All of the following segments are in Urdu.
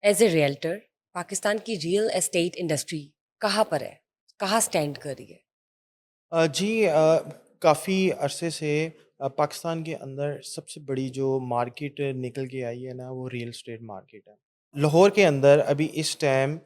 ایز اے ریئلٹر پاکستان کی ریئل اسٹیٹ انڈسٹری کہاں پر ہے، کہاں اسٹینڈ کر رہی ہے؟ جی کافی عرصے سے پاکستان کے اندر سب سے بڑی جو مارکیٹ نکل کے آئی ہے نا، وہ ریئل اسٹیٹ مارکیٹ ہے. لاہور کے اندر ابھی اس ٹائم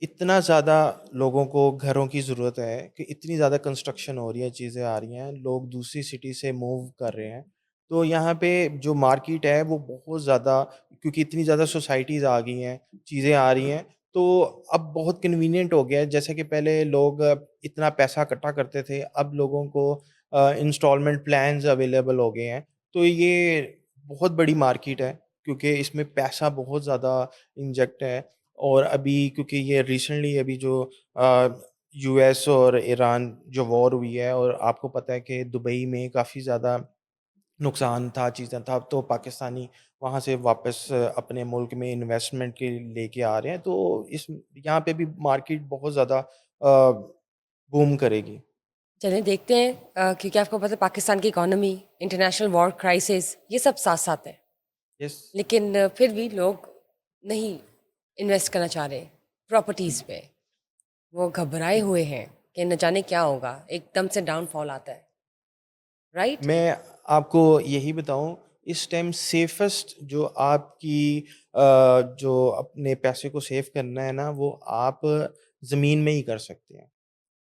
اتنا زیادہ لوگوں کو گھروں کی ضرورت ہے کہ اتنی زیادہ کنسٹرکشن ہو رہی ہے، چیزیں آ رہی ہیں، لوگ دوسری سٹی سے موو کر رہے ہیں. تو یہاں پہ جو مارکیٹ ہے وہ بہت زیادہ، کیونکہ اتنی زیادہ سوسائٹیز آ گئی ہیں، چیزیں آ رہی ہیں، تو اب بہت کنوینئنٹ ہو گیا ہے. جیسے کہ پہلے لوگ اتنا پیسہ اکٹھا کرتے تھے، اب لوگوں کو انسٹالمنٹ پلانز اویلیبل ہو گئے ہیں. تو یہ بہت بڑی مارکیٹ ہے کیونکہ اس میں پیسہ بہت زیادہ انجیکٹ ہے. اور ابھی کیونکہ یہ ریسنٹلی ابھی جو یو ایس اور ایران جو وار ہوئی ہے، اور آپ کو پتہ ہے کہ دبئی میں کافی زیادہ نقصان تھا، چیزیں تھا، تو پاکستانی وہاں سے واپس اپنے ملک میں انویسٹمنٹ کے لے کے آ رہے ہیں. تو اس یہاں پہ بھی مارکیٹ بہت زیادہ بوم کرے گی. چلیں دیکھتے ہیں، کیونکہ آپ کو پتہ ہے پاکستان کی اکانومی، انٹرنیشنل وار کرائسس، یہ سب ساتھ ساتھ ہے. یس. لیکن پھر بھی لوگ نہیں انویسٹ کرنا چاہ رہے پراپرٹیز پہ. وہ گھبرائے ہوئے ہیں کہ نہ جانے کیا ہوگا، ایک دم سے ڈاؤن فال آتا ہے، رائٹ؟ میں آپ کو یہی بتاؤں، اس ٹائم سیفسٹ جو آپ کی جو اپنے پیسے کو سیو کرنا ہے نا، وہ آپ زمین میں ہی کر سکتے ہیں،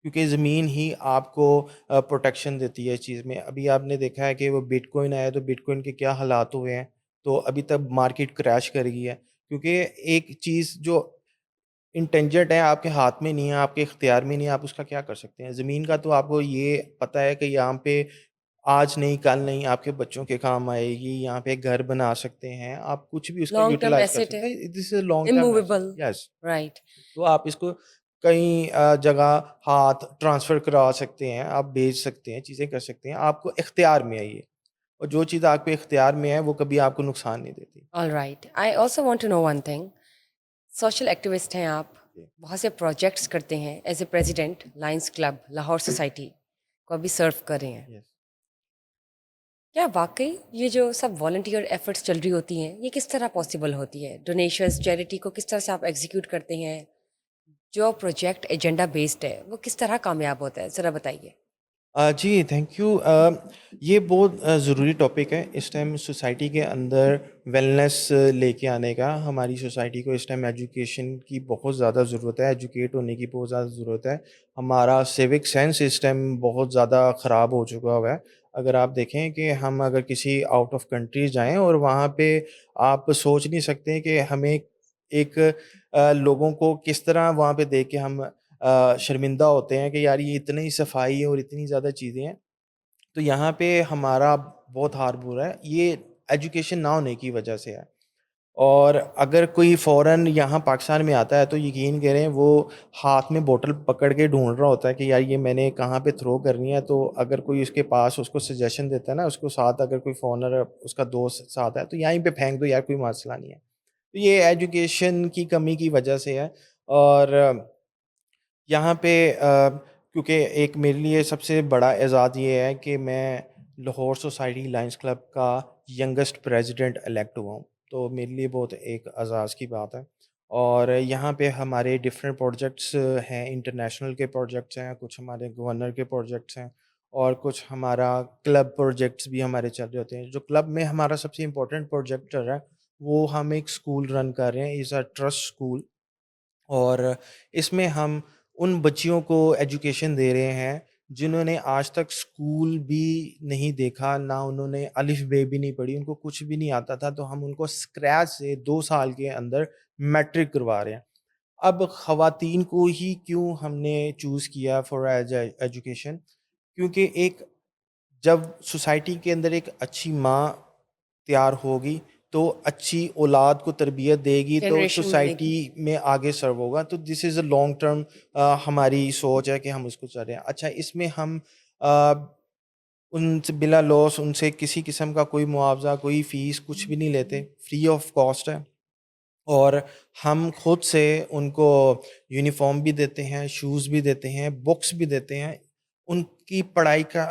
کیونکہ زمین ہی آپ کو پروٹیکشن دیتی ہے اس چیز میں. ابھی آپ نے دیکھا ہے کہ وہ بٹ کوائن آیا تو بٹ کوائن کے کیا حالات ہوئے ہیں، تو ابھی تک مارکیٹ کریش کر گئی ہے. کیونکہ ایک چیز جو انٹینجنٹ ہے، آپ کے ہاتھ میں نہیں ہے، آپ کے اختیار میں نہیں ہے، آپ اس کا کیا کر سکتے ہیں. زمین کا تو آپ کو یہ پتہ ہے کہ یہاں پہ آج نہیں کل نہیں آپ کے بچوں کے کام آئے گی. یہاں پہ گھر بنا سکتے ہیں آپ، کچھ بھی اس کا لانگ ٹرم یوٹیلائز کر ایسٹ ہے، سکتے ہیں. This is long term asset. Immovable, yes. Right. تو آپ اس کو کئی جگہ ہاتھ ٹرانسفر کرا سکتے ہیں، آپ بیچ سکتے ہیں، چیزیں کر سکتے ہیں. آپ کو اختیار میں ہے یہ، اور جو چیز آپ کے اختیار میں ہے وہ کبھی آپ کو نقصان نہیں دیتی. All right, I also want to know one thing. Social activist ہیں آپ، بہت سے پروجیکٹس کرتے ہیں، as a president Lions club Lahore society کو ابھی سرو کر رہے ہیں. یس. کیا واقعی یہ جو سب والنٹیئر ایفرٹس چل رہی ہوتی ہیں، یہ کس طرح پاسبل ہوتی ہے؟ ڈونیشنز، چیریٹی کو کس طرح سے آپ ایگزیکیوٹ کرتے ہیں؟ جو پروجیکٹ ایجنڈا بیسڈ ہے وہ کس طرح کامیاب ہوتا ہے، ذرا بتائیے. جی تھینک یو. یہ بہت ضروری ٹاپک ہے اس ٹائم سوسائٹی کے اندر، ویلنس لے کے آنے کا. ہماری سوسائٹی کو اس ٹائم ایجوکیشن کی بہت زیادہ ضرورت ہے، ایجوکیٹ ہونے کی بہت زیادہ ضرورت ہے. ہمارا سیوک سینس اس ٹائم بہت زیادہ خراب ہو چکا ہوا ہے. اگر آپ دیکھیں کہ ہم اگر کسی آؤٹ آف کنٹری جائیں اور وہاں پہ آپ سوچ نہیں سکتے کہ ہمیں ایک لوگوں کو کس طرح وہاں پہ دیکھ کے ہم شرمندہ ہوتے ہیں کہ یار یہ اتنی صفائی اور اتنی زیادہ چیزیں ہیں. تو یہاں پہ ہمارا بہت ہار برا ہے، یہ ایجوکیشن نہ ہونے کی وجہ سے ہے. اور اگر کوئی فوراً یہاں پاکستان میں آتا ہے تو یقین کریں وہ ہاتھ میں بوٹل پکڑ کے ڈھونڈ رہا ہوتا ہے کہ یار یہ میں نے کہاں پہ تھرو کرنی ہے. تو اگر کوئی اس کے پاس اس کو سجیشن دیتا ہے نا، اس کو ساتھ اگر کوئی فورنر اس کا دوست ساتھ ہے تو یہیں پہ پھینک دو یار، کوئی مسئلہ نہیں ہے. تو یہ ایجوکیشن کی کمی کی وجہ سے ہے. اور یہاں پہ کیونکہ ایک میرے لیے سب سے بڑا اعزاز یہ ہے کہ میں لاہور سوسائٹی لائنس کلب کا ینگسٹ پریزیڈنٹ الیکٹ ہوا ہوں. تو میرے لیے بہت ایک اعزاز کی بات ہے. اور یہاں پہ ہمارے ڈفرینٹ پروجیکٹس ہیں، انٹرنیشنل کے پروجیکٹس ہیں، کچھ ہمارے گورنر کے پروجیکٹس ہیں، اور کچھ ہمارا کلب پروجیکٹس بھی ہمارے چل رہے ہوتے ہیں. جو کلب میں ہمارا سب سے امپورٹنٹ پروجیکٹ چل رہا ہے وہ ہم ایک اسکول رن کر رہے ہیں، از اے ٹرسٹ اسکول. اور اس میں ہم ان بچیوں کو ایجوکیشن دے رہے ہیں جنہوں نے آج تک اسکول بھی نہیں دیکھا، نہ انہوں نے الف بے بھی نہیں پڑھی، ان کو کچھ بھی نہیں آتا تھا. تو ہم ان کو اسکریچ سے 2 سال کے اندر میٹرک کروا رہے ہیں. اب خواتین کو ہی کیوں ہم نے چوز کیا فار ایجوکیشن؟ کیونکہ ایک جب سوسائٹی کے اندر ایک اچھی ماں تیار ہوگی تو اچھی اولاد کو تربیت دے گی تو جنریشن ملے سوسائٹی گی. میں آگے سرو ہوگا. تو دس از اے لانگ ٹرم ہماری سوچ ہے کہ ہم اس کو چل رہے ہیں. اچھا، اس میں ہم ان سے بلا لاس ان سے کسی قسم کا کوئی معاوضہ، کوئی فیس، کچھ بھی نہیں لیتے، فری آف کاسٹ ہے. اور ہم خود سے ان کو یونیفارم بھی دیتے ہیں، شوز بھی دیتے ہیں، بکس بھی دیتے ہیں. ان کی پڑھائی کا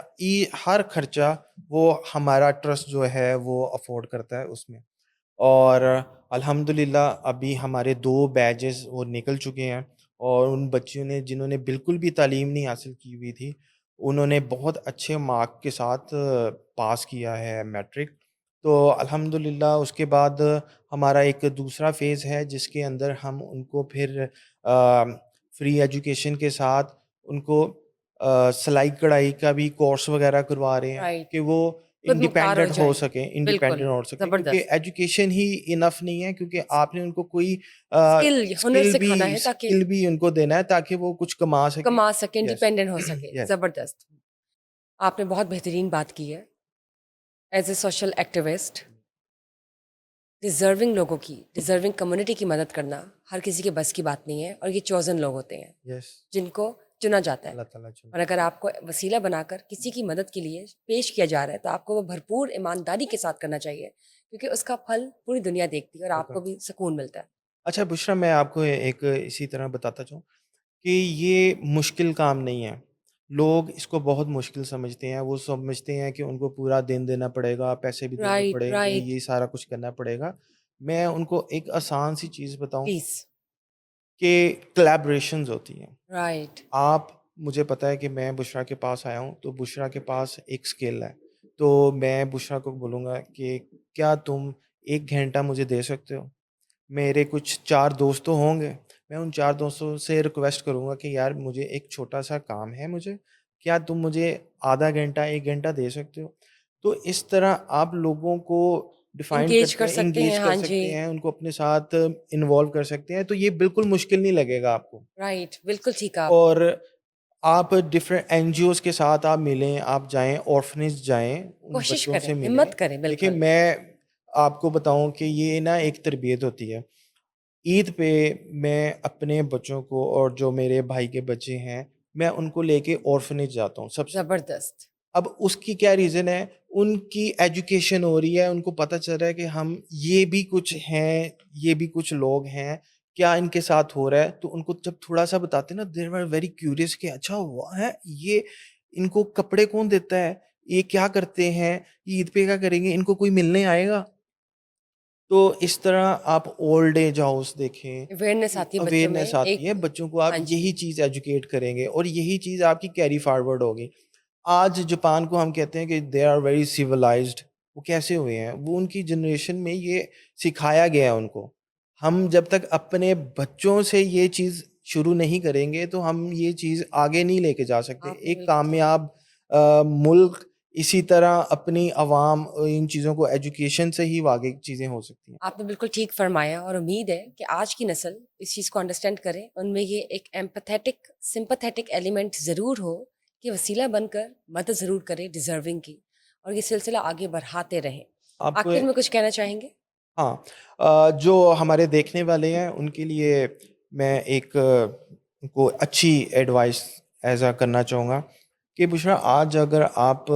ہر خرچہ وہ ہمارا ٹرسٹ جو ہے وہ افورڈ کرتا ہے اس میں. اور الحمدللہ ابھی ہمارے 2 بیچز وہ نکل چکے ہیں، اور ان بچیوں نے جنہوں نے بالکل بھی تعلیم نہیں حاصل کی ہوئی تھی، انہوں نے بہت اچھے مارک کے ساتھ پاس کیا ہے میٹرک۔ تو الحمدللہ اس کے بعد ہمارا ایک دوسرا فیز ہے جس کے اندر ہم ان کو پھر فری ایجوکیشن کے ساتھ ان کو سلائی کڑھائی کا بھی کورس وغیرہ کروا رہے ہیں رائٹ، کہ وہ خود مختار ہو انڈیپینڈنٹ ہو جائیں. سکیں، بالکل، انڈیپینڈنٹ ہو سکیں، کیونکہ زبردست. ایجوکیشن ہی انف نہیں ہے، کیونکہ آپ نے ان کو کوئی اسکل، ہنر سکھانا ہے تاکہ اسکل بھی ان کو دینا ہے تاکہ وہ کچھ کما سکیں۔ کما سکیں، یس انڈیپینڈنٹ ہو سکیں. یس زبردست. آپ نے بہت بہترین بات کی ہے. As a social activist, deserving لوگوں کی، ڈیزرونگ کمیونٹی کی مدد کرنا ہر کسی کے بس کی بات نہیں ہے، اور یہ چوزن لوگ ہوتے ہیں یس، جن کو چنا جاتا ہے. اللہ تعالیٰ چلو۔ اور اگر آپ کو وسیلہ بنا کر کسی کی مدد کے لیے پیش کیا جا رہا ہے تو آپ کو وہ بھرپور ایمانداری کے ساتھ کرنا چاہیے، کیونکہ اس کا پھل پوری دنیا دیکھتی ہے اور آپ کو بھی سکون ملتا ہے. اچھا بشرا، میں آپ کو ایک اسی طرح بتاتا چاہوں کہ یہ مشکل کام نہیں ہے، لوگ اس کو بہت مشکل سمجھتے ہیں، وہ سمجھتے ہیں کہ ان کو پورا دن دینا پڑے گا، پیسے بھی دینے رائٹ، پڑیں گے، رائٹ. یہ سارا کچھ کرنا پڑے گا۔ میں ان کو ایک آسان سی چیز بتاؤں پلیز. کہ کلیبریشنز ہوتی ہیں۔ رائٹ. آپ، مجھے پتہ ہے کہ میں بشرا کے پاس آیا ہوں تو بشرا کے پاس ایک اسکل ہے، تو میں بشرا کو بولوں گا کہ کیا تم 1 گھنٹہ مجھے دے سکتے ہو؟ میرے کچھ 4 دوست تو ہوں گے، میں ان 4 دوستوں سے ریکویسٹ کروں گا کہ یار مجھے ایک چھوٹا سا کام ہے، مجھے کیا تم مجھے آدھا گھنٹہ 1 گھنٹہ دے سکتے ہو؟ تو اس طرح آپ لوگوں کو ڈیفائن انگیج کرتے کر ہیں، سکتے ہیں. انگیج کر ہاں جی. سکتے ہیں، ان کو اپنے ساتھ انوالو کر سکتے ہیں، تو یہ بالکل مشکل نہیں لگے گا آپ کو۔ رائٹ، بالکل ٹھیک ہے. آپ اور آپ ڈفرینٹ این جی اوز کے ساتھ آپ ملیں، آپ جائیں اورفنیج جائیں، ان کوشش بچوں کریں، سے ملیں۔ ہمت کریں. دیکھیں، بالکل. میں آپ کو بتاؤں کہ یہ نا ایک تربیت ہوتی ہے۔ عید پہ میں اپنے بچوں کو، اور جو میرے بھائی کے بچے ہیں، میں ان کو لے کے اورفنیج جاتا ہوں سب سے۔ زبردست. اب اس کی کیا ریزن ہے؟ ان کی ایجوکیشن ہو رہی ہے، ان کو پتہ چل رہا ہے کہ ہم یہ بھی کچھ ہیں، یہ بھی کچھ لوگ ہیں، کیا ان کے ساتھ ہو رہا ہے۔ تو ان کو جب تھوڑا سا بتاتے ہیں نا، دیر آر ویری کیوریس کہ اچھا ہوا ہے یہ، ان کو کپڑے کون دیتا ہے، یہ کیا کرتے ہیں، عید پہ کیا کریں گے، ان کو کوئی ملنے آئے گا۔ تو اس طرح آپ اولڈ ایج ہاؤس دیکھیں، اویئرنیس آتی ہے بچوں میں اویئرنیس آتی ایک. ہے، بچوں کو آپ ہاں جی. یہی چیز ایجوکیٹ کریں گے اور یہی چیز آپ کی کیری فارورڈ ہوگی۔ آج جاپان کو ہم کہتے ہیں کہ دے آر ویری سیولائزڈ، وہ کیسے ہوئے ہیں؟ وہ ان کی جنریشن میں یہ سکھایا گیا ہے ان کو۔ ہم جب تک اپنے بچوں سے یہ چیز شروع نہیں کریں گے تو ہم یہ چیز آگے نہیں لے کے جا سکتے۔ آپ نے ایک بالکل ٹھیک. کامیاب ملک اسی طرح اپنی عوام ان چیزوں کو ایجوکیشن سے ہی آگے چیزیں ہو سکتی ہیں۔ آپ نے بالکل ٹھیک فرمایا، اور امید ہے کہ آج کی نسل اس چیز کو انڈرسٹینڈ کرے، ان میں یہ ایک ایمپتھیٹک سمپتھیٹک ایلیمنٹ ضرور ہو کہ وسیلہ بن کر مدد ضرور کرے ڈیزرونگ کی، اور یہ سلسلہ آگے بڑھاتے رہیں. آپ آخر میں کچھ کہنا چاہیں گے؟ ہاں، جو ہمارے دیکھنے والے ہیں ان کے لیے میں ایک ان کو اچھی ایڈوائس ایزا کرنا چاہوں گا کہ بشرا، آج اگر آپ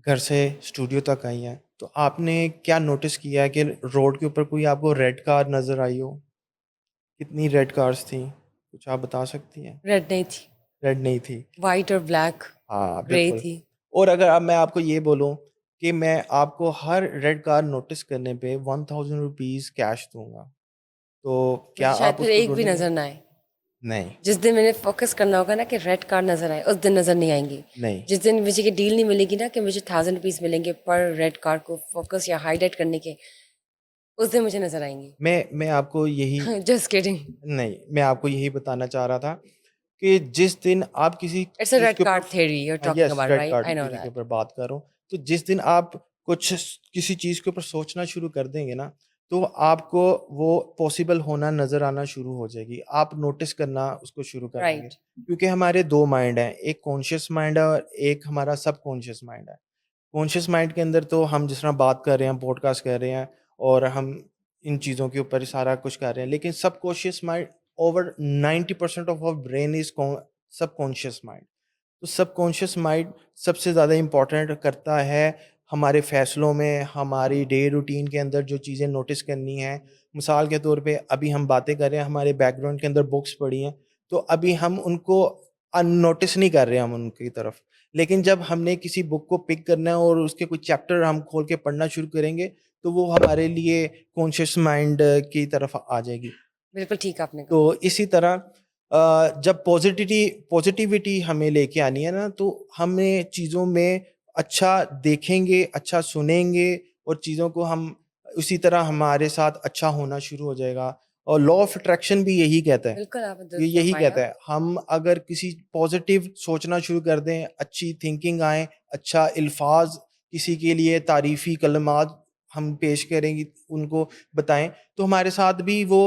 گھر سے اسٹوڈیو تک آئی ہیں تو آپ نے کیا نوٹس کیا ہے کہ روڈ کے اوپر کوئی آپ کو ریڈ کار نظر آئی ہو؟ کتنی ریڈ کارز تھیں؟ کچھ آپ بتا سکتی ہیں؟ ریڈ نہیں تھی، ریڈ نہیں تھی؟ وائٹ اور بلیک ہاں گرے بالکل۔ تھی. اور اگر اب میں آپ کو یہ بولوں کہ میں آپ کو ہر ریڈ کار نوٹس کرنے پہ 1000 روپیز کیش دوں گا، تو مجھے کیا شاید آپ پھر اس کو ایک بھی ڈھونڈیں گے؟ نظر نہ آئے. نہیں جس دن میں نے فوکس کرنا ہوگا نا کہ ریڈ کارڈ نظر آئے، اس دن نظر نہیں آئیں گی. نہیں جس دن مجھے یہ ڈیل نہیں ملے گی نا کہ مجھے 1000 روپیز ملیں گے پر ریڈ کارڈ کو فوکس یا ہائی لائٹ کرنے کے، اس دن مجھے نظر آئیں گی. میں آپ کو یہی جسٹ کیڈنگ. نہیں میں آپ کو یہی بتانا چاہ رہا تھا کہ جس دن آپ کسی اٹس اے چیز ریڈ کے کارڈ اوپر، theory you are talking yes about, red right? Card I know theory کے دیٹ. اوپر بات کر رہا ہوں، تو جس دن آپ کچھ کسی چیز کے اوپر سوچنا شروع کر دیں گے نا تو آپ کو وہ پاسبل ہونا نظر آنا شروع ہو جائے گی، آپ نوٹس کرنا اس کو شروع کر دیں گے، رائٹ. کیونکہ ہمارے 2 مائنڈ ہیں، ایک کانشیس مائنڈ ہے اور ایک ہمارا سب کانشیس مائنڈ ہے۔ کانشیس مائنڈ کے اندر تو ہم جس طرح بات کر رہے ہیں، پوڈ کاسٹ کر رہے ہیں، اور ہم ان چیزوں کے اوپر سارا کچھ کر رہے ہیں، لیکن subconscious mind over 90% of our brain is subconscious mind. تو سب کانشیس مائنڈ سب سے زیادہ امپورٹنٹ کرتا ہے ہمارے فیصلوں میں، ہماری ڈے روٹین کے اندر جو چیزیں نوٹس کرنی ہیں۔ مثال کے طور پہ ابھی ہم باتیں کر رہے ہیں، ہمارے بیک گراؤنڈ کے اندر بکس پڑھی ہیں، تو ابھی ہم ان کو ان نوٹس نہیں کر رہے ہم ان کی طرف، لیکن جب ہم نے کسی بک کو پک کرنا ہے اور اس کے کچھ چیپٹر ہم کھول کے پڑھنا شروع کریں گے تو وہ ہمارے لیے کانشیس مائنڈ کی طرف آ جائے گی. بالکل ٹھیک آپ نے کہا. تو اسی طرح جب پازیٹیوٹی ہمیں لے کے آنی ہے نا, تو ہمیں چیزوں میں اچھا دیکھیں گے, اچھا سنیں گے, اور چیزوں کو ہم اسی طرح ہمارے ساتھ اچھا ہونا شروع ہو جائے گا. اور لا آف اٹریکشن بھی یہی کہتا ہے, بالکل آپ نے یہ درست یہی فرمایا. کہتا ہے ہم اگر کسی پازیٹیو سوچنا شروع کر دیں, اچھی تھنکنگ آئیں, اچھا الفاظ کسی کے لیے تعریفی کلمات ہم پیش کریں گی, ان کو بتائیں, تو ہمارے ساتھ بھی وہ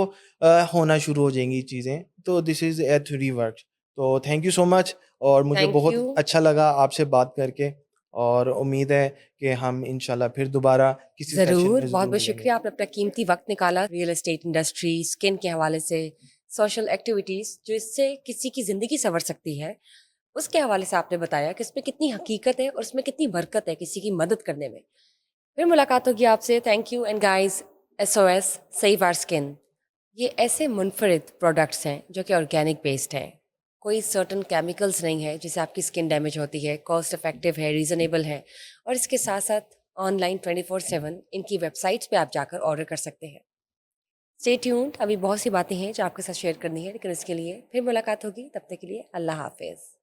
ہونا شروع ہو جائیں گی چیزیں. تو دس از اے تھری ورڈ. تو تھینک یو سو مچ, اور مجھے تھینک بہت یو. اچھا لگا آپ سے بات کر کے, اور امید ہے کہ ہم انشاءاللہ پھر دوبارہ کسی سیشن ضرور, میں بہت ضرور بہت ملیں گے. شکریہ, آپ نے اپنا قیمتی وقت نکالا ریئل اسٹیٹ انڈسٹری, اسکن کے حوالے سے, سوشل ایکٹیویٹیز جو اس سے کسی کی زندگی سنور سکتی ہے, اس کے حوالے سے آپ نے بتایا کہ اس میں کتنی حقیقت ہے اور اس میں کتنی برکت ہے کسی کی مدد کرنے میں. پھر ملاقات ہوگی آپ سے. Thank you. And guys, SOS save our skin, یہ ایسے منفرد پروڈکٹس ہیں جو کہ آرگینک بیسڈ ہیں, کوئی سرٹن کیمیکلز نہیں ہے جس سے آپ کی اسکن ڈیمیج ہوتی ہے, کاسٹ افیکٹو ہے, ریزنیبل ہے, اور اس کے ساتھ ساتھ آن لائن 24/7 ان کی ویب سائٹس پہ آپ جا کر آرڈر کر سکتے ہیں. اسٹے ٹیونڈ, ابھی بہت سی باتیں ہیں جو آپ کے ساتھ شیئر کرنی ہے, لیکن اس کے لیے پھر ملاقات ہوگی. تب تک کے لیے اللہ حافظ.